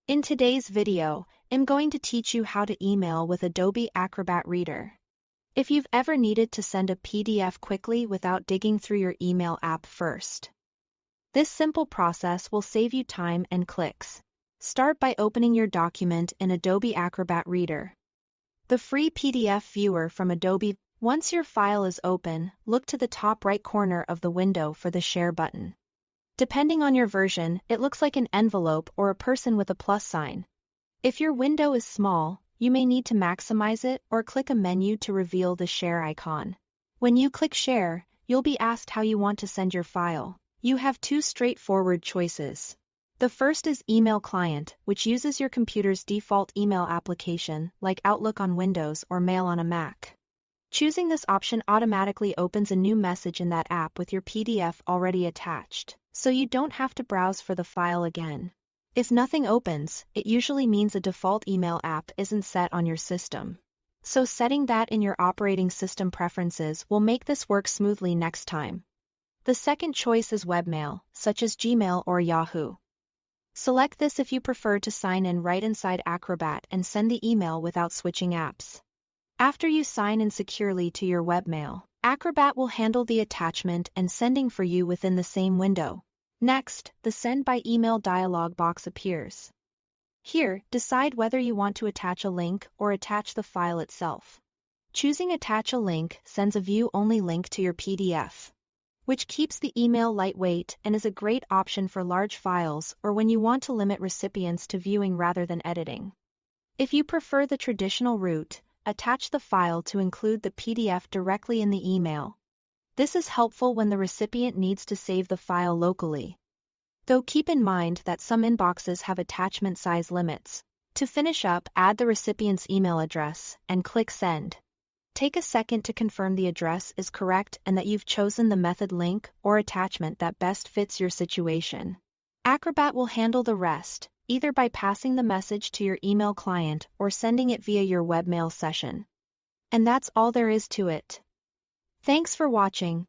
In today's video, I'm going to teach you how to email with Adobe Acrobat Reader. If you've ever needed to send a PDF quickly without digging through your email app first, this simple process will save you time and clicks. Start by opening your document in Adobe Acrobat Reader, the free PDF viewer from Adobe. Once your file is open, look to the top right corner of the window for the Share button. Depending on your version, it looks like an envelope or a person with a plus sign. If your window is small, you may need to maximize it or click a menu to reveal the Share icon. When you click Share, you'll be asked how you want to send your file. You have two straightforward choices. The first is Email Client, which uses your computer's default email application, like Outlook on Windows or Mail on a Mac. Choosing this option automatically opens a new message in that app with your PDF already attached, so you don't have to browse for the file again. If nothing opens, it usually means a default email app isn't set on your system. So setting that in your operating system preferences will make this work smoothly next time. The second choice is Webmail, such as Gmail or Yahoo. Select this if you prefer to sign in right inside Acrobat and send the email without switching apps. After you sign in securely to your webmail, Acrobat will handle the attachment and sending for you within the same window. Next, the Send by Email dialog box appears. Here, decide whether you want to attach a link or attach the file itself. Choosing Attach a Link sends a view-only link to your PDF, which keeps the email lightweight and is a great option for large files or when you want to limit recipients to viewing rather than editing. If you prefer the traditional route, attach the file to include the PDF directly in the email. This is helpful when the recipient needs to save the file locally. Though keep in mind that some inboxes have attachment size limits. To finish up, add the recipient's email address and click Send. Take a second to confirm the address is correct and that you've chosen the method, link, or attachment that best fits your situation. Acrobat will handle the rest, either by passing the message to your email client or sending it via your webmail session. And that's all there is to it. Thanks for watching.